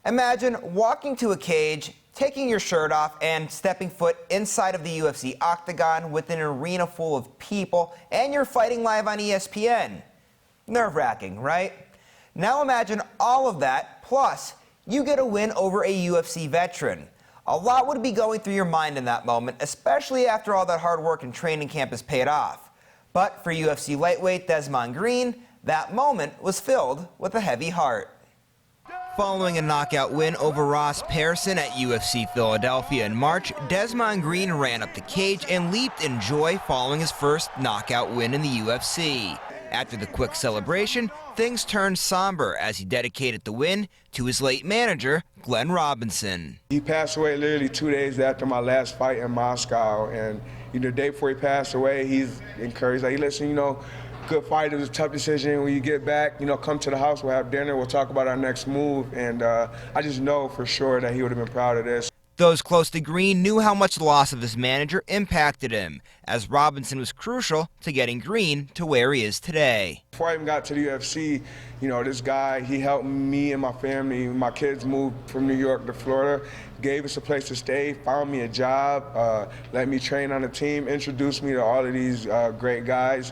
Imagine walking to a cage, taking your shirt off, and stepping foot inside of the UFC octagon with an arena full of people, and you're fighting live on ESPN. Nerve-wracking, right? Now imagine all of that, plus you get a win over a UFC veteran. A lot would be going through your mind in that moment, especially after all that hard work and training camp has paid off. But for UFC lightweight Desmond Green, that moment was filled with a heavy heart. Following a knockout win over Ross Pearson at UFC Philadelphia in March, Desmond Green ran up the cage and leaped in joy following his first knockout win in the UFC. After the quick celebration, things turned somber as he dedicated the win to his late manager, Glenn Robinson. He passed away literally 2 days after my last fight in Moscow, and the day before he passed away, he's encouraged, like, listen, good fight, it was a tough decision. When you get back, come to the house, we'll have dinner, we'll talk about our next move, and I just know for sure that he would have been proud of this. Those close to Green knew how much the loss of his manager impacted him, as Robinson was crucial to getting Green to where he is today. Before I even got to the UFC, this guy, he helped me and my family, my kids moved from New York to Florida, gave us a place to stay, found me a job, let me train on the team, introduced me to all of these great guys.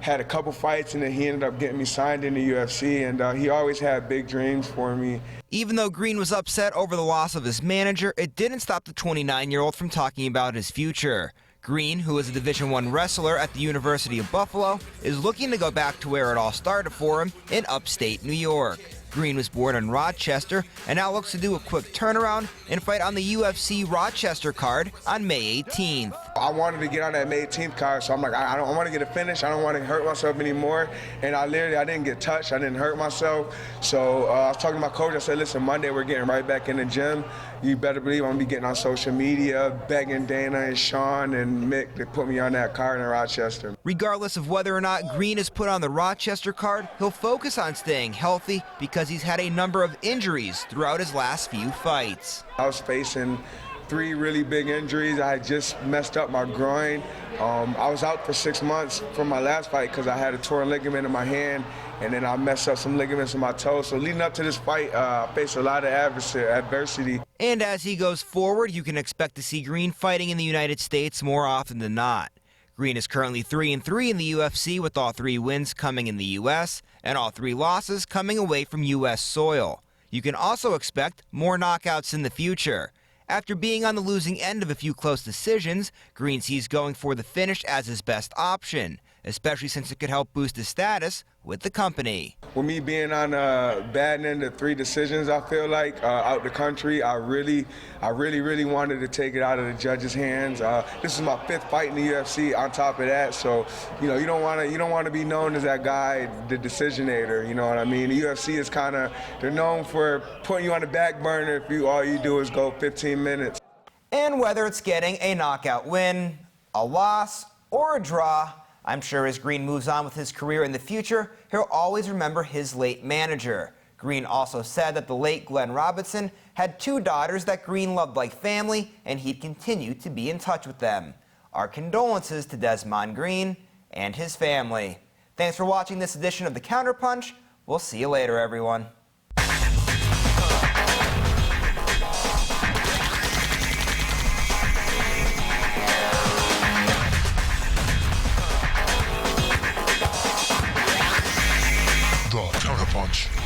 Had a couple fights, and then he ended up getting me signed in the UFC, and he always had big dreams for me. Even though Green was upset over the loss of his manager, it didn't stop the 29-year-old from talking about his future. Green, who is a Division I wrestler at the University of Buffalo, is looking to go back to where it all started for him in upstate New York. Green was born in Rochester and now looks to do a quick turnaround and fight on the UFC Rochester card on May 18th. I wanted to get on that May 18th card, so I'm like, I don't want to get a finish. I don't want to hurt myself anymore. And I didn't get touched. I didn't hurt myself. So I was talking to my coach. I said, listen, Monday we're getting right back in the gym. You better believe I'm going to be getting on social media, begging Dana and Sean and Mick to put me on that card in Rochester. Regardless of whether or not Green is put on the Rochester card, he'll focus on staying healthy because he's had a number of injuries throughout his last few fights. I was facing 3 really big injuries. I had just messed up my groin. I was out for 6 months from my last fight because I had a torn ligament in my hand, and then I messed up some ligaments in my toe. So leading up to this fight, I faced a lot of adversity. And as he goes forward, you can expect to see Green fighting in the United States more often than not. Green is currently 3-3 in the UFC, with all 3 wins coming in the U.S. and all 3 losses coming away from U.S. soil. You can also expect more knockouts in the future. After being on the losing end of a few close decisions, Green sees going for the finish as his best option, especially since it could help boost his status with the company. With me being on the bad end of 3 decisions, I feel like out the country, I really wanted to take it out of the judges' hands. This is my 5th fight in the UFC. On top of that, so you don't want to be known as that guy, the decisionator. You know what I mean? The UFC is they're known for putting you on the back burner if all you do is go 15 minutes. And whether it's getting a knockout win, a loss, or a draw, I'm sure as Green moves on with his career in the future, he'll always remember his late manager. Green also said that the late Glenn Robinson had 2 daughters that Green loved like family, and he'd continue to be in touch with them. Our condolences to Desmond Green and his family. Thanks for watching this edition of the Counterpunch. We'll see you later, everyone. The Counterpunch.